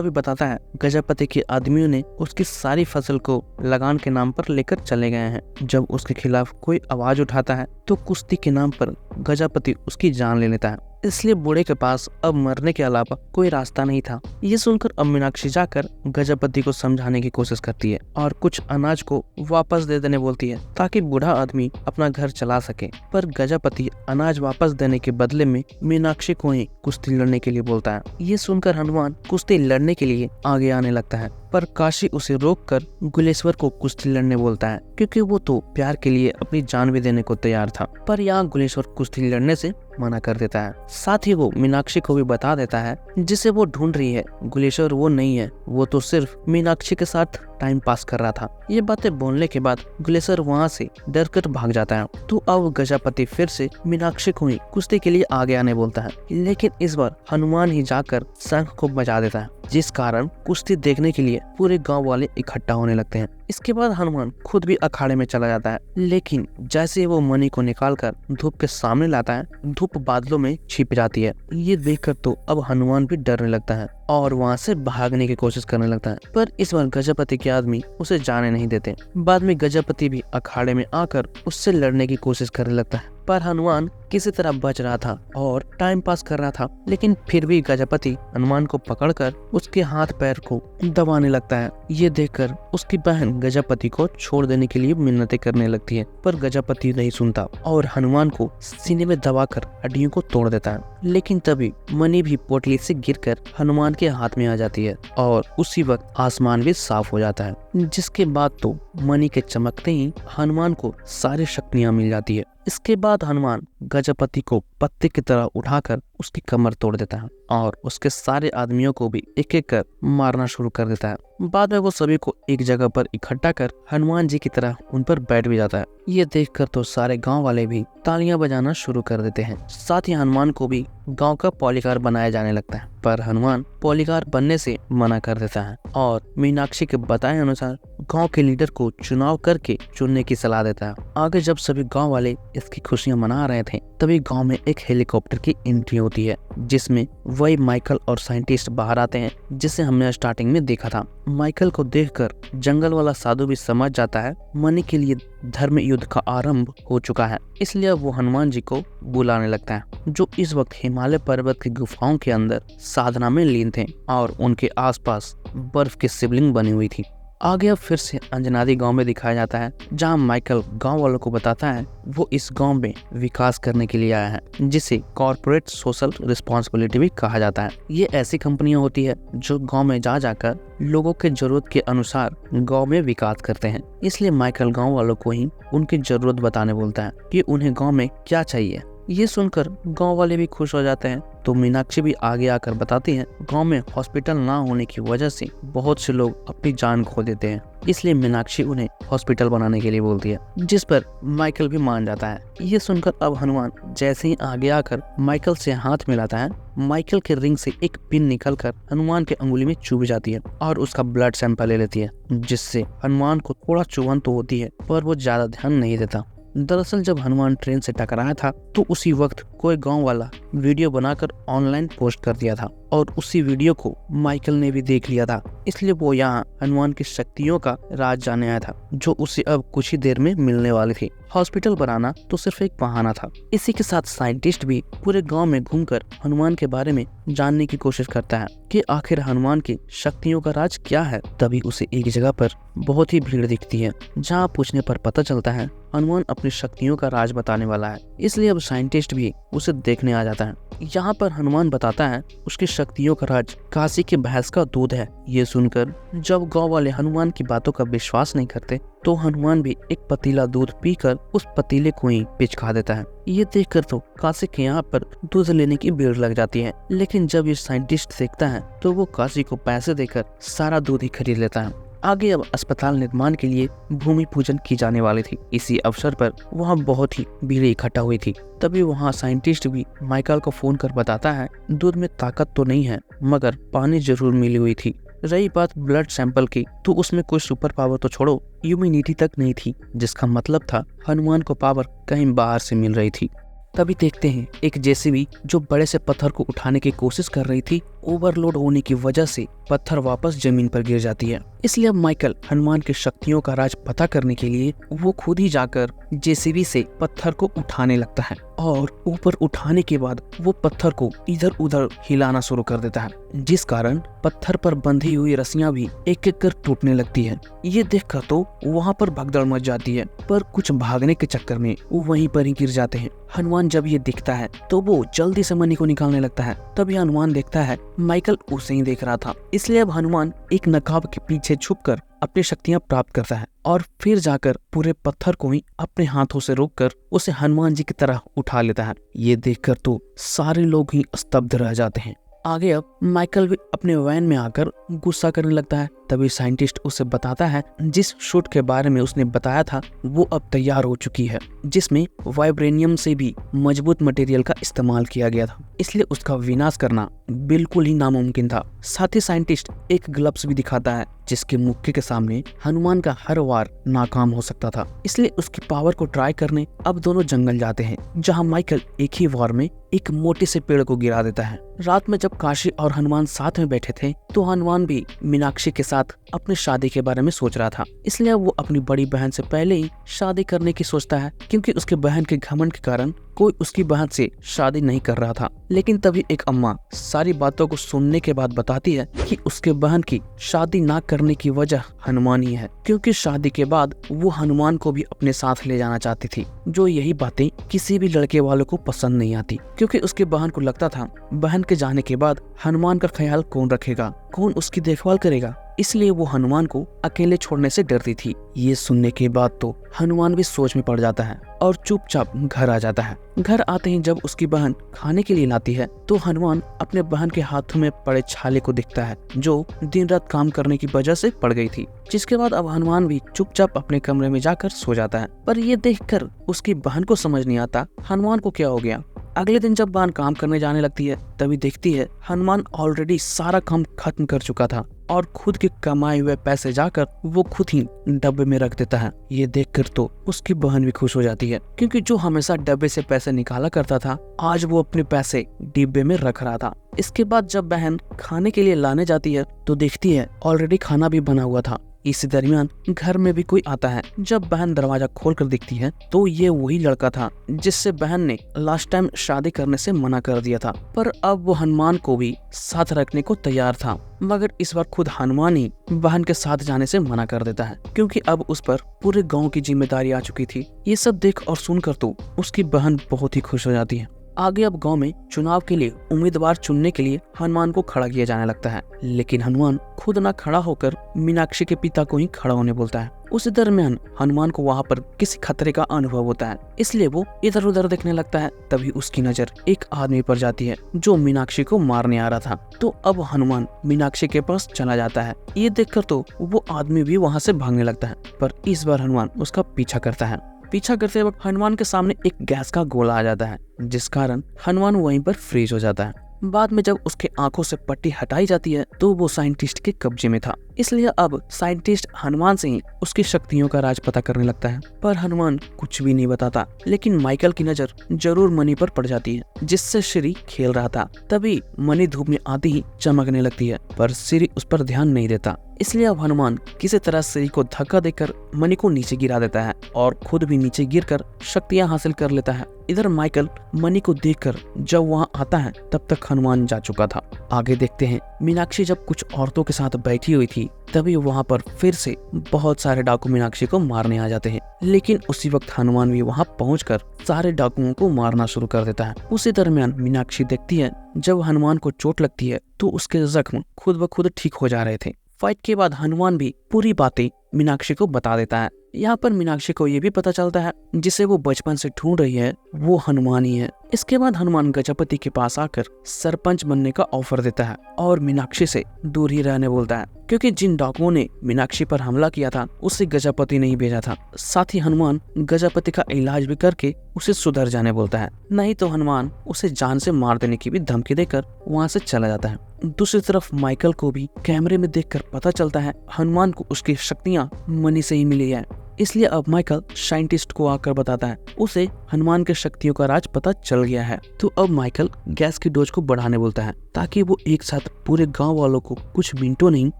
भी बताता है गजपति के आदमियों ने उसकी सारी फसल को लगान के नाम पर लेकर चले गए हैं। जब उसके खिलाफ कोई आवाज उठाता है तो कुश्ती के नाम पर गजपति उसकी जान ले लेता है। इसलिए बूढ़े के पास अब मरने के अलावा कोई रास्ता नहीं था। ये सुनकर अब मीनाक्षी जाकर गजपति को समझाने की कोशिश करती है और कुछ अनाज को वापस दे देने बोलती है ताकि बूढ़ा आदमी अपना घर चला सके। पर गजपति अनाज वापस देने के बदले में मीनाक्षी को ही कुश्ती लड़ने के लिए बोलता है। ये सुनकर हनुमान कुश्ती लड़ने के लिए आगे आने लगता है, पर काशी उसे रोककर गुलेश्वर को कुश्ती लड़ने बोलता है क्योंकि वो तो प्यार के लिए अपनी जान भी देने को तैयार था। पर यहाँ गुलेश्वर कुश्ती लड़ने से मना कर देता है। साथ ही वो मीनाक्षी को भी बता देता है जिसे वो ढूंढ रही है गुलेश्वर वो नहीं है, वो तो सिर्फ मीनाक्षी के साथ टाइम पास कर रहा था। ये बातें बोलने के बाद गुलेश्वर वहाँ से डरकर भाग जाता है। तो अब गजपति फिर से मीनाक्षी को ही कुश्ती के लिए आगे आने बोलता है, लेकिन इस बार हनुमान ही जाकर शंख को बजा देता है, जिस कारण कुश्ती देखने के लिए पूरे गांव वाले इकट्ठा होने लगते हैं। इसके बाद हनुमान खुद भी अखाड़े में चला जाता है, लेकिन जैसे वो मणि को निकालकर धूप के सामने लाता है, धूप बादलों में छिप जाती है। ये देखकर तो अब हनुमान भी डरने लगता है और वहाँ से भागने की कोशिश करने लगता है, पर इस बार गजपति के आदमी उसे जाने नहीं देते। बाद में गजपति भी अखाड़े में आकर उससे लड़ने की कोशिश करने लगता है, पर हनुमान किसी तरह बच रहा था और टाइम पास कर रहा था। लेकिन फिर भी गजपति हनुमान को पकड़कर उसके हाथ पैर को दबाने लगता है। ये देखकर उसकी बहन गजपति को छोड़ देने के लिए मिन्नतें करने लगती है, पर गजपति नहीं सुनता और हनुमान को सीने में दबाकर हड्डियों को तोड़ देता है। लेकिन तभी मणि भी पोटली से गिरकर हनुमान के हाथ में आ जाती है और उसी वक्त आसमान भी साफ हो जाता है, जिसके बाद तो मणि के चमकते ही हनुमान को सारी शक्तियां मिल जाती है। इसके बाद हनुमान गजपति को पत्ते की तरह उठाकर उसकी कमर तोड़ देता है और उसके सारे आदमियों को भी एक एक कर मारना शुरू कर देता है। बाद में वो सभी को एक जगह पर इकट्ठा कर हनुमान जी की तरह उन पर बैठ भी जाता है। ये देखकर तो सारे गांव वाले भी तालियां बजाना शुरू कर देते हैं। साथ ही हनुमान को भी गांव का पॉलीकार बनाया जाने लगता है, पर हनुमान पॉलीकार बनने से मना कर देता है और मीनाक्षी के बताए अनुसार गांव के लीडर को चुनाव करके चुनने की सलाह देता है। आगे जब सभी गांव वाले इसकी खुशियां मना रहे थे, तभी गांव में एक हेलीकॉप्टर की एंट्री होती है, जिसमें वही माइकल और साइंटिस्ट बाहर आते हैं जिसे हमने स्टार्टिंग में देखा था। माइकल को देखकर जंगल वाला साधु भी समझ जाता है मणि के लिए धर्म युद्ध का आरंभ हो चुका है, इसलिए वो हनुमान जी को बुलाने लगता है, जो इस वक्त हिमालय पर्वत की गुफाओं के अंदर साधना में लीन थे और उनके आसपास बर्फ की शिवलिंग बनी हुई थी। आगे अब फिर से अंजनादी गांव में दिखाया जाता है, जहां माइकल गांव वालों को बताता है वो इस गांव में विकास करने के लिए आया है, जिसे कॉर्पोरेट सोशल रिस्पॉन्सिबिलिटी भी कहा जाता है। ये ऐसी कंपनियां होती है जो गांव में जा जाकर लोगों के जरूरत के अनुसार गांव में विकास करते हैं। इसलिए माइकल गांव वालों को ही उनकी जरूरत बताने बोलता है कि उन्हें गाँव में क्या चाहिए। ये सुनकर गांव वाले भी खुश हो जाते हैं। तो मीनाक्षी भी आगे आकर बताती हैं गांव में हॉस्पिटल ना होने की वजह से बहुत से लोग अपनी जान खो देते हैं, इसलिए मीनाक्षी उन्हें हॉस्पिटल बनाने के लिए बोलती है, जिस पर माइकल भी मान जाता है। ये सुनकर अब हनुमान जैसे ही आगे आकर माइकल से हाथ मिलाता है, माइकल के रिंग से एक पिन निकलकर हनुमान के अंगुली में चुभ जाती है और उसका ब्लड सैंपल ले लेती है, जिससे हनुमान को थोड़ा चुभन तो होती है, पर वो ज्यादा ध्यान नहीं देता। दरअसल जब हनुमान ट्रेन से टकराया था तो उसी वक्त कोई गांव वाला वीडियो बनाकर ऑनलाइन पोस्ट कर दिया था और उसी वीडियो को माइकल ने भी देख लिया था, इसलिए वो यहाँ हनुमान की शक्तियों का राज जानने आया था, जो उसे अब कुछ ही देर में मिलने वाली थी। हॉस्पिटल बनाना तो सिर्फ एक बहाना था। इसी के साथ साइंटिस्ट भी पूरे गांव में घूमकर हनुमान के बारे में जानने की कोशिश करता है कि आखिर हनुमान की शक्तियों का राज क्या है। तभी उसे एक जगह पर बहुत ही भीड़ दिखती है, जहाँ पूछने पर पता चलता है हनुमान अपनी शक्तियों का राज बताने वाला है, इसलिए अब साइंटिस्ट भी उसे देखने आ जाते करता है। यहाँ पर हनुमान बताता है उसकी शक्तियों का राज काशी के भैंस का दूध है। ये सुनकर जब गांव वाले हनुमान की बातों का विश्वास नहीं करते तो हनुमान भी एक पतीला दूध पीकर उस पतीले को ही पिचका देता है। ये देखकर तो काशी के यहाँ पर दूध लेने की भीड़ लग जाती है, लेकिन जब ये साइंटिस्ट देखता है तो वो काशी को पैसे देकर सारा दूध ही खरीद लेता है। आगे अब अस्पताल निर्माण के लिए भूमि पूजन की जाने वाली थी। इसी अवसर पर वहाँ बहुत ही भीड़ इकट्ठा हुई थी। तभी वहाँ साइंटिस्ट भी माइकल को फोन कर बताता है दूध में ताकत तो नहीं है मगर पानी जरूर मिली हुई थी। रही बात ब्लड सैंपल की तो उसमें कोई सुपर पावर तो छोड़ो इम्यूनिटी तक नहीं थी, जिसका मतलब था हनुमान को पावर कहीं बाहर से मिल रही थी। तभी देखते हैं एक जेसीबी जो बड़े से पत्थर को उठाने की कोशिश कर रही थी, ओवरलोड होने की वजह से पत्थर वापस जमीन पर गिर जाती है। इसलिए अब माइकल हनुमान की शक्तियों का राज पता करने के लिए वो खुद ही जाकर जेसीबी से पत्थर को उठाने लगता है और ऊपर उठाने के बाद वो पत्थर को इधर उधर हिलाना शुरू कर देता है, जिस कारण पत्थर पर बंधी हुई रस्सियां भी एक एक कर टूटने लगती है। ये देखकर तो वहाँ पर भगदड़ मच जाती है, पर कुछ भागने के चक्कर में वो वहीं पर ही गिर जाते हैं। हनुमान जब ये दिखता है तो वो जल्दी से मनी को निकालने लगता है। तभी हनुमान देखता है माइकल उसे ही देख रहा था, इसलिए अब हनुमान एक नकाब के पीछे छुपकर अपनी शक्तियां प्राप्त करता है और फिर जाकर पूरे पत्थर को ही अपने हाथों से रोककर उसे हनुमान जी की तरह उठा लेता है। ये देखकर तो सारे लोग ही स्तब्ध रह जाते हैं। आगे अब माइकल भी अपने वैन में आकर गुस्सा करने लगता है। तभी साइंटिस्ट उसे बताता है जिस शूट के बारे में उसने बताया था वो अब तैयार हो चुकी है, जिसमें वाइब्रेनियम से भी मजबूत मटेरियल का इस्तेमाल किया गया था, इसलिए उसका विनाश करना बिल्कुल ही नामुमकिन था। साथ ही साइंटिस्ट एक ग्लव्स भी दिखाता है जिसके मुक्के के सामने हनुमान का हर वार नाकाम हो सकता था। इसलिए उसकी पावर को ट्राई करने अब दोनों जंगल जाते हैं, जहाँ माइकल एक ही वार में एक मोटे से पेड़ को गिरा देता है। रात में जब काशी और हनुमान साथ में बैठे थे तो हनुमान भी मीनाक्षी के साथ अपनी शादी के बारे में सोच रहा था, इसलिए वो अपनी बड़ी बहन से पहले ही शादी करने की सोचता है, क्योंकि उसके बहन के घमंड के कारण कोई उसकी बहन से शादी नहीं कर रहा था। लेकिन तभी एक अम्मा सारी बातों को सुनने के बाद बताती है कि उसके बहन की शादी ना करने की वजह हनुमान ही है, क्योंकि शादी के बाद वो हनुमान को भी अपने साथ ले जाना चाहती थी। जो यही बातें किसी भी लड़के वालों को पसंद नहीं आती, क्योंकि उसके बहन को लगता था बहन के जाने के बाद हनुमान का ख्याल कौन रखेगा, कौन उसकी देखभाल करेगा, इसलिए वो हनुमान को अकेले छोड़ने से डरती थी। ये सुनने के बाद तो हनुमान भी सोच में पड़ जाता है और चुपचाप घर आ जाता है। घर आते ही जब उसकी बहन खाने के लिए लाती है तो हनुमान अपने बहन के हाथों में पड़े छाले को देखता है, जो दिन रात काम करने की वजह से पड़ गई थी। जिसके बाद अब हनुमान भी चुपचाप अपने कमरे में जाकर सो जाता है। पर ये देखकर उसकी बहन को समझ नहीं आता हनुमान को क्या हो गया। अगले दिन जब बहन काम करने जाने लगती है तभी देखती है हनुमान ऑलरेडी सारा काम खत्म कर चुका था और खुद के कमाए हुए पैसे जाकर वो खुद ही डब्बे में रख देता है। ये देखकर तो उसकी बहन भी खुश हो जाती है, क्योंकि जो हमेशा डब्बे से पैसे निकाला करता था आज वो अपने पैसे डिब्बे में रख रहा था। इसके बाद जब बहन खाने के लिए लाने जाती है तो देखती है ऑलरेडी खाना भी बना हुआ था। इसी दरमियान घर में भी कोई आता है। जब बहन दरवाजा खोलकर दिखती है तो ये वही लड़का था जिससे बहन ने लास्ट टाइम शादी करने से मना कर दिया था, पर अब वो हनुमान को भी साथ रखने को तैयार था। मगर इस बार खुद हनुमान ही बहन के साथ जाने से मना कर देता है, क्योंकि अब उस पर पूरे गांव की जिम्मेदारी आ चुकी थी। ये सब देख और सुनकर तो उसकी बहन बहुत ही खुश हो जाती है। आगे अब गांव में चुनाव के लिए उम्मीदवार चुनने के लिए हनुमान को खड़ा किया जाने लगता है, लेकिन हनुमान खुद ना खड़ा होकर मीनाक्षी के पिता को ही खड़ा होने बोलता है। उसी दरमियान हनुमान को वहाँ पर किसी खतरे का अनुभव होता है, इसलिए वो इधर उधर देखने लगता है। तभी उसकी नजर एक आदमी पर जाती है जो मीनाक्षी को मारने आ रहा था। तो अब हनुमान मीनाक्षी के पास चला जाता है। ये देखकर तो वो आदमी भी वहाँ से भागने लगता है, पर इस बार हनुमान उसका पीछा करता है। पीछा करते वक्त हनुमान के सामने एक गैस का गोला आ जाता है, जिस कारण हनुमान वहीं पर फ्रीज हो जाता है। बाद में जब उसके आंखों से पट्टी हटाई जाती है तो वो साइंटिस्ट के कब्जे में था, इसलिए अब साइंटिस्ट हनुमान से ही उसकी शक्तियों का राज पता करने लगता है। पर हनुमान कुछ भी नहीं बताता, लेकिन माइकल की नजर जरूर मनी पर पड़ जाती है, जिससे श्री खेल रहा था। तभी मनी धूप में आती ही चमकने लगती है, पर श्री उस पर ध्यान नहीं देता। इसलिए अब हनुमान किसी तरह श्री को धक्का देकर मनी को नीचे गिरा देता है और खुद भी नीचे गिरकर शक्तियां हासिल कर लेता है। इधर माइकल मनी को देखकर जब वहां आता है तब तक हनुमान जा चुका था। आगे देखते हैं मीनाक्षी जब कुछ औरतों के साथ बैठी हुई थी तभी वहाँ पर फिर से बहुत सारे डाकू मीनाक्षी को मारने आ जाते हैं। लेकिन उसी वक्त हनुमान भी वहाँ पहुंचकर सारे डाकुओं को मारना शुरू कर देता है। उसी दरमियान मीनाक्षी देखती है जब हनुमान को चोट लगती है तो उसके जख्म खुद ब खुद ठीक हो जा रहे थे। फाइट के बाद हनुमान भी पूरी बातें मीनाक्षी को बता देता है। यहाँ पर मीनाक्षी को ये भी पता चलता है जिसे वो बचपन से ढूंढ रही है वो हनुमान ही है। इसके बाद हनुमान गजपति के पास आकर सरपंच बनने का ऑफर देता है और मीनाक्षी से दूर ही रहने बोलता है, क्योंकि जिन डाकुओं ने मीनाक्षी पर हमला किया था उसे गजपति नहीं भेजा था। साथ ही हनुमान गजपति का इलाज भी करके उसे सुधर जाने बोलता है, नहीं तो हनुमान उसे जान से मार देने की भी धमकी देकर वहाँ से चला जाता है। दूसरी तरफ माइकल को भी कैमरे में देखकर पता चलता है हनुमान को उसकी शक्तियां मनी से ही मिली है। इसलिए अब माइकल साइंटिस्ट को आकर बताता है उसे हनुमान के शक्तियों का राज पता चल गया है। तो अब माइकल गैस की डोज को बढ़ाने बोलता है ताकि वो एक साथ पूरे गांव वालों को कुछ मिनटों नहीं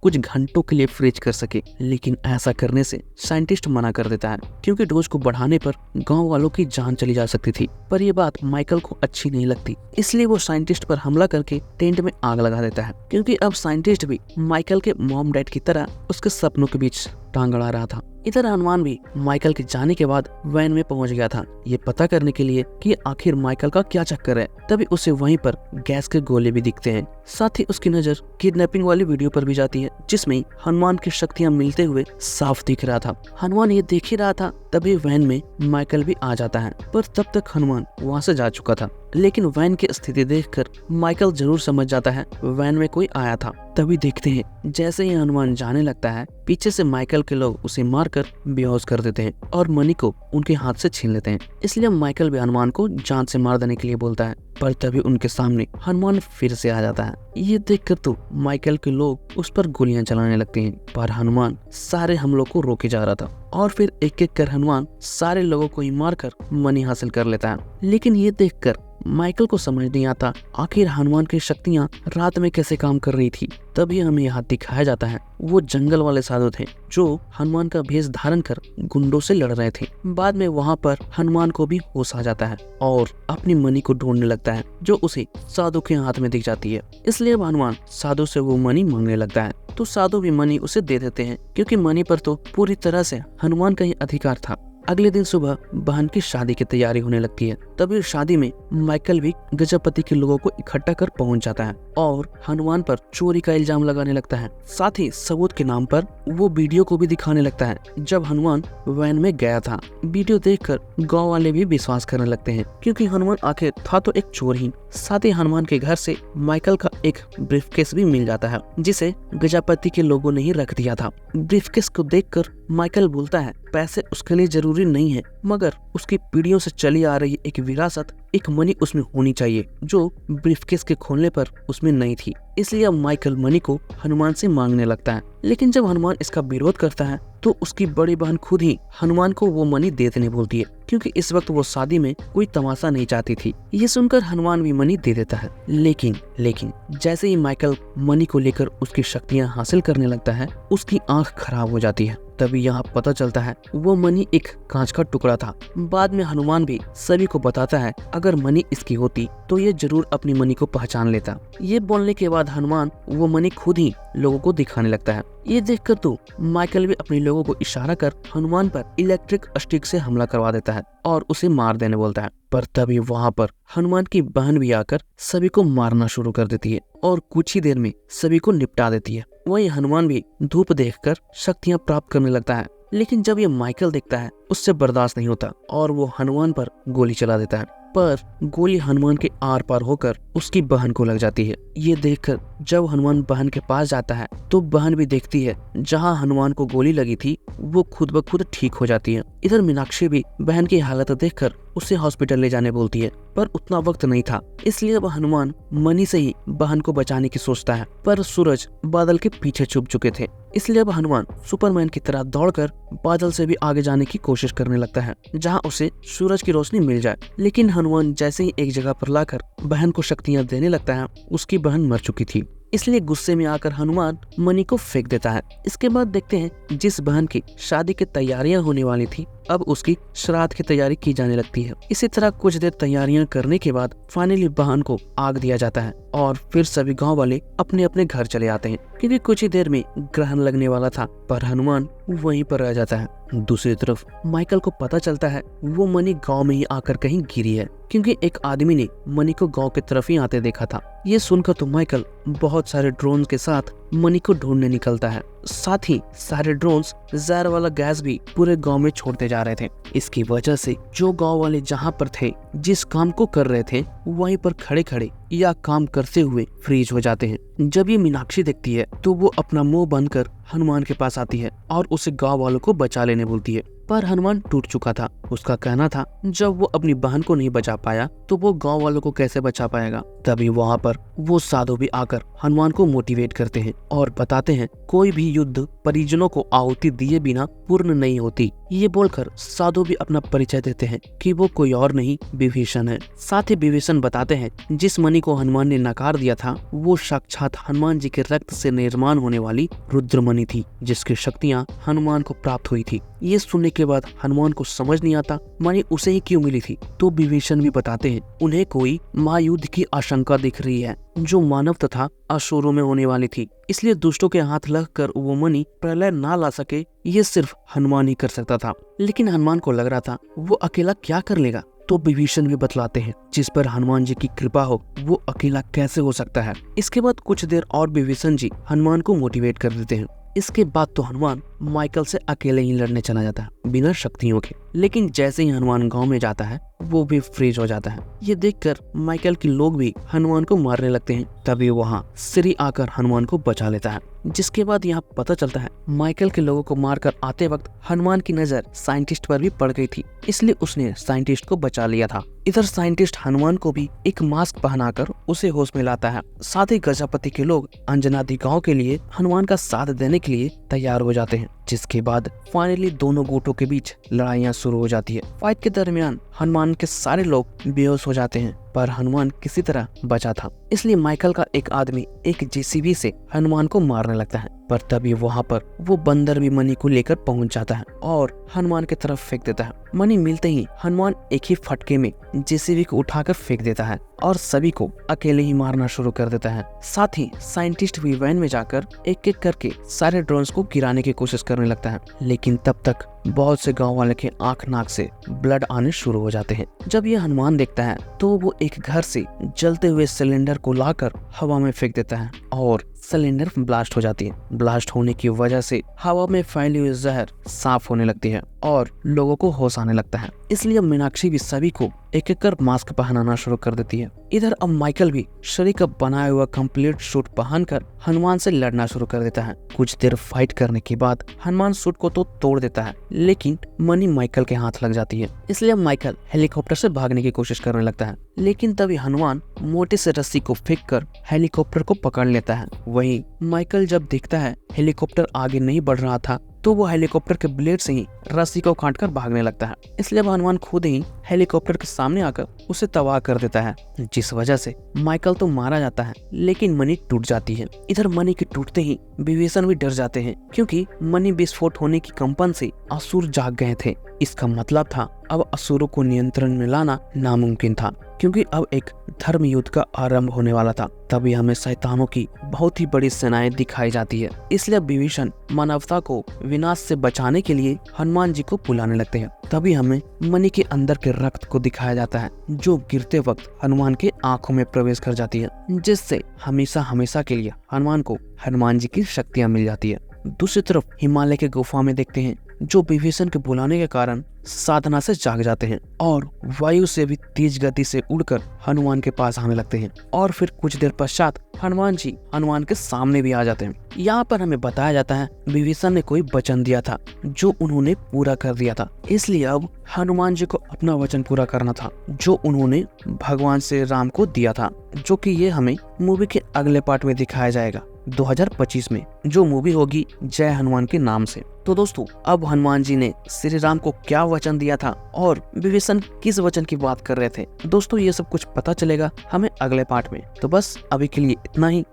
कुछ घंटों के लिए फ्रीज कर सके। लेकिन ऐसा करने से साइंटिस्ट मना कर देता है, क्योंकि डोज को बढ़ाने पर गांव वालों की जान चली जा सकती थी। पर यह बात माइकल को अच्छी नहीं लगती, इसलिए वो साइंटिस्ट पर हमला करके टेंट में आग लगा देता है, क्योंकि अब साइंटिस्ट भी माइकल के मॉम डैड की तरह उसके सपनों के बीच टांग अड़ा रहा था। इधर हनुमान भी माइकल के जाने के बाद वैन में पहुंच गया था, ये पता करने के लिए कि आखिर माइकल का क्या चक्कर है। तभी उसे वहीं पर गैस के गोले भी दिखते हैं। साथ ही उसकी नजर किडनैपिंग वाली वीडियो पर भी जाती है, जिसमें हनुमान की शक्तियां मिलते हुए साफ दिख रहा था। हनुमान ये देख ही रहा था, तभी वैन में माइकल भी आ जाता है, पर तब तक हनुमान वहाँ से जा चुका था। लेकिन वैन की स्थिति देखकर माइकल जरूर समझ जाता है वैन में कोई आया था। तभी देखते हैं जैसे ही हनुमान जाने लगता है, पीछे से माइकल के लोग उसे मारकर बेहोश कर देते हैं और मनी को उनके हाथ से छीन लेते हैं। इसलिए माइकल भी हनुमान को जान से मार देने के लिए बोलता है, पर तभी उनके सामने हनुमान फिर से आ जाता है। ये देखकर तो माइकल के लोग उस पर गोलियां चलाने लगते हैं, पर हनुमान सारे हमलों को रोके जा रहा था और फिर एक एक कर हनुमान सारे लोगों को ही मारकर मनी हासिल कर लेता है। लेकिन ये देखकर माइकल को समझ नहीं आता आखिर हनुमान की शक्तियां रात में कैसे काम कर रही थी। तभी हमें यहाँ दिखाया जाता है वो जंगल वाले साधु थे जो हनुमान का भेष धारण कर गुंडों से लड़ रहे थे। बाद में वहाँ पर हनुमान को भी होश आ जाता है और अपनी मनी को ढूंढने लगता है, जो उसे साधु के हाथ में दिख जाती है। इसलिए अब हनुमान साधु से वो मनी मांगने लगता है, तो साधु भी मनी उसे दे देते हैं, क्योंकि मनी पर तो पूरी तरह से हनुमान का ही अधिकार था। अगले दिन सुबह बहन की शादी की तैयारी होने लगती है। तभी शादी में माइकल भी गजपति के लोगों को इकट्ठा कर पहुंच जाता है और हनुमान पर चोरी का इल्जाम लगाने लगता है। साथ ही सबूत के नाम पर वो वीडियो को भी दिखाने लगता है जब हनुमान वैन में गया था। वीडियो देखकर गांव वाले भी विश्वास करने लगते हैं, क्योंकि हनुमान आखिर था तो एक चोर ही। साथ ही हनुमान के घर से माइकल का एक ब्रीफकेस भी मिल जाता है, जिसे गजपति के लोगों ने ही रख दिया था। ब्रीफकेस को देखकर माइकल बोलता है पैसे उसके लिए जरूरी नहीं है, मगर उसकी पीढ़ियों से चली आ रही एक विरासत, एक मनी उसमें होनी चाहिए, जो ब्रीफकेस के खोलने पर उसमें नहीं थी। इसलिए अब माइकल मनी को हनुमान से मांगने लगता है। लेकिन जब हनुमान इसका विरोध करता है तो उसकी बड़ी बहन खुद ही हनुमान को वो मनी दे देने बोलती है, क्योंकि इस वक्त वो शादी में कोई तमाशा नहीं चाहती थी। ये सुनकर हनुमान भी मनी दे देता है। लेकिन जैसे ही माइकल मनी को लेकर उसकी शक्तियां हासिल करने लगता है, उसकी आंख खराब हो जाती है। तभी यहाँ पता चलता है वो मनी एक कांच का टुकड़ा था। बाद में हनुमान भी सभी को बताता है अगर मनी इसकी होती तो ये जरूर अपनी मनी को पहचान लेता। ये बोलने के बाद हनुमान वो मनी खुद ही लोगों को दिखाने लगता है। ये देखकर तो माइकल भी अपने लोगों को इशारा कर हनुमान पर इलेक्ट्रिक स्टिक से हमला करवा देता है और उसे मार देने बोलता है। पर तभी वहाँ पर हनुमान की बहन भी आकर सभी को मारना शुरू कर देती है और कुछ ही देर में सभी को निपटा देती है। वहीं हनुमान भी धूप देखकर शक्तियां प्राप्त करने लगता है। लेकिन जब ये माइकल देखता है उससे बर्दाश्त नहीं होता और वो हनुमान पर गोली चला देता है, पर गोली हनुमान के आर पार होकर उसकी बहन को लग जाती है। ये देखकर जब हनुमान बहन के पास जाता है तो बहन भी देखती है जहां हनुमान को गोली लगी थी वो खुद ब खुद ठीक हो जाती है। इधर मीनाक्षी भी बहन की हालत देखकर उसे हॉस्पिटल ले जाने बोलती है, पर उतना वक्त नहीं था, इसलिए अब हनुमान मनी से ही बहन को बचाने की सोचता है। पर सूरज बादल के पीछे छुप चुके थे, इसलिए अब हनुमान सुपरमैन की तरह दौड़कर बादल से भी आगे जाने की कोशिश करने लगता है जहां उसे सूरज की रोशनी मिल जाए। लेकिन हनुमान जैसे ही एक जगह पर लाकर बहन को शक्तियां देने लगता है, उसकी बहन मर चुकी थी। इसलिए गुस्से में आकर हनुमान मनी को फेंक देता है। इसके बाद देखते हैं जिस बहन की शादी की तैयारियां होने वाली थी, अब उसकी श्राद्ध की तैयारी की जाने लगती है। इसी तरह कुछ देर तैयारियां करने के बाद फाइनली वाहन को आग दिया जाता है और फिर सभी गांव वाले अपने अपने घर चले आते हैं, क्योंकि कुछ ही देर में ग्रहण लगने वाला था। पर हनुमान वहीं पर रह जाता है। दूसरी तरफ माइकल को पता चलता है वो मनी गांव में ही आकर कहीं गिरी है, क्योंकि एक आदमी ने मनी को गांव की तरफ ही आते देखा था। ये सुनकर तो माइकल बहुत सारे ड्रोन के साथ मनी को ढूंढने निकलता है। साथ ही सारे ड्रोन्स जहर वाला गैस भी पूरे गांव में छोड़ते जा रहे थे। इसकी वजह से जो गांव वाले जहां पर थे, जिस काम को कर रहे थे, वहीं पर खड़े खड़े या काम करते हुए फ्रीज हो जाते हैं। जब ये मीनाक्षी देखती है तो वो अपना मुंह बंद कर हनुमान के पास आती है और उसे गांव वालों को बचा लेने बोलती है। पर हनुमान टूट चुका था। उसका कहना था जब वो अपनी बहन को नहीं बचा पाया तो वो गांव वालों को कैसे बचा पाएगा। तभी वहाँ पर वो साधु भी आकर हनुमान को मोटिवेट करते हैं और बताते हैं कोई भी युद्ध परिजनों को आहुति दिए बिना पूर्ण नहीं होती। ये बोलकर साधु भी अपना परिचय देते हैं कि वो कोई और नहीं विभीषण है। साथ ही विभीषण बताते हैं जिस मणि को हनुमान ने नकार दिया था वो साक्षात हनुमान जी के रक्त से निर्माण होने वाली रुद्रमणि थी, जिसकी शक्तियाँ हनुमान को प्राप्त हुई थी। ये सुनने के बाद हनुमान को समझ नहीं आता मणि उसे ही क्यों मिली थी। तो विभीषण भी बताते हैं उन्हें कोई महायुद्ध की आशंका दिख रही है जो मानव तथा असुरों में होने वाली थी, इसलिए दुष्टों के हाथ लगकर वो मणि प्रलय ना ला सके ये सिर्फ हनुमान ही कर सकता था। लेकिन हनुमान को लग रहा था वो अकेला क्या कर लेगा। तो विभीषण भी बतलाते हैं जिस पर हनुमान जी की कृपा हो वो अकेला कैसे हो सकता है। इसके बाद कुछ देर और विभीषण जी हनुमान को मोटिवेट कर देते हैं। इसके बाद तो हनुमान माइकल से अकेले ही लड़ने चला जाता है बिना शक्तियों के। लेकिन जैसे ही हनुमान गांव में जाता है वो भी फ्रीज हो जाता है। ये देखकर माइकल के लोग भी हनुमान को मारने लगते हैं। तभी वहाँ श्री आकर हनुमान को बचा लेता है, जिसके बाद यहाँ पता चलता है माइकल के लोगों को मारकर आते वक्त हनुमान की नजर साइंटिस्ट पर भी पड़ गई थी, इसलिए उसने साइंटिस्ट को बचा लिया था। इधर साइंटिस्ट हनुमान को भी एक मास्क पहनाकर उसे होश में लाता है। साथ ही गजापति के लोग अंजनादि गांव के लिए हनुमान का साथ देने के लिए तैयार हो जाते हैं, जिसके बाद फाइनली दोनों गुटों के बीच लड़ाइयाँ शुरू हो जाती है। फाइट के दरमियान हनुमान के सारे लोग बेहोश हो जाते हैं, पर हनुमान किसी तरह बचा था, इसलिए माइकल का एक आदमी एक जेसीबी से हनुमान को मारने लगता है। पर तभी वहाँ पर वो बंदर भी मणि को लेकर पहुंच जाता है और हनुमान की तरफ फेंक देता है। मणि मिलते ही हनुमान एक ही फटके में जेसीबी को उठाकर फेंक देता है और सभी को अकेले ही मारना शुरू कर देता है। साथ ही साइंटिस्ट भी वैन में जाकर एक एक करके सारे ड्रोन्स को गिराने की कोशिश करने लगता है। लेकिन तब तक बहुत से गांव वाले के आंख नाक से ब्लड आने शुरू हो जाते हैं। जब ये हनुमान देखता है तो वो एक घर से जलते हुए सिलेंडर को लाकर हवा में फेंक देता है और सिलेंडर ब्लास्ट हो जाती है। ब्लास्ट होने की वजह से हवा में फैली हुई जहर साफ होने लगती है और लोगों को होश आने लगता है। इसलिए मीनाक्षी भी सभी को एक एक कर मास्क पहनाना शुरू कर देती है। इधर अब माइकल भी शरीर का बनाया हुआ कंप्लीट सूट पहनकर हनुमान से लड़ना शुरू कर देता है। कुछ देर फाइट करने के बाद हनुमान सूट को तो तोड़ देता है, लेकिन मणि माइकल के हाथ लग जाती है। इसलिए माइकल हेलीकॉप्टर से भागने की कोशिश करने लगता है, लेकिन तभी हनुमान मोटे से रस्सी को फेंककर हेलीकॉप्टर को पकड़ लेता है। वहीं माइकल जब देखता है हेलीकॉप्टर आगे नहीं बढ़ रहा था तो वो हेलीकॉप्टर के ब्लेड से ही रस्सी को काटकर भागने लगता है। इसलिए हनुमान खुद ही हेलीकॉप्टर के सामने आकर उसे तबाह कर देता है, जिस वजह से माइकल तो मारा जाता है लेकिन मणि टूट जाती है। इधर मणि के टूटते ही विभीषण भी डर जाते हैं, क्योंकि मणि विस्फोट होने की कंपन से असुर जाग गए थे। इसका मतलब था अब असुरों को नियंत्रण में लाना नामुमकिन था, क्योंकि अब एक धर्म युद्ध का आरंभ होने वाला था। तभी हमें शैतानों की बहुत ही बड़ी सेनाएं दिखाई जाती है। इसलिए विभीषण मानवता को विनाश से बचाने के लिए हनुमान जी को बुलाने लगते हैं। तभी हमें मणि के अंदर के रक्त को दिखाया जाता है, जो गिरते वक्त हनुमान के आंखों में प्रवेश कर जाती है, जिससे हमेशा हमेशा के लिए हनुमान को हनुमान जी की शक्तियां मिल जाती है। दूसरी तरफ हिमालय के गुफा में देखते हैं जो विभीषण के बुलाने के कारण साधना से जाग जाते हैं और वायु से भी तेज गति से उड़कर हनुमान के पास आने लगते हैं। और फिर कुछ देर पश्चात हनुमान जी हनुमान के सामने भी आ जाते हैं। यहाँ पर हमें बताया जाता है विभीषण ने कोई वचन दिया था जो उन्होंने पूरा कर दिया था, इसलिए अब हनुमान जी को अपना वचन पूरा करना था जो उन्होंने भगवान श्री राम को दिया था, जो कि ये हमें मूवी के अगले पार्ट में दिखाया जाएगा। 2025 में, जो मूवी होगी जय हनुमान के नाम से। तो दोस्तों अब हनुमान जी ने श्री राम को क्या वचन दिया था और विभीषण किस वचन की बात कर रहे थे, दोस्तों ये सब कुछ पता चलेगा हमें अगले पार्ट में। तो बस अभी के लिए इतना ही।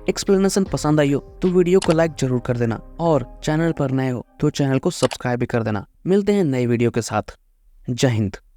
एक्सप्लेनेशन पसंद आई हो तो वीडियो को लाइक जरूर कर देना और चैनल पर नए हो तो चैनल को सब्सक्राइब भी कर देना। मिलते हैं नई वीडियो के साथ। जय हिंद।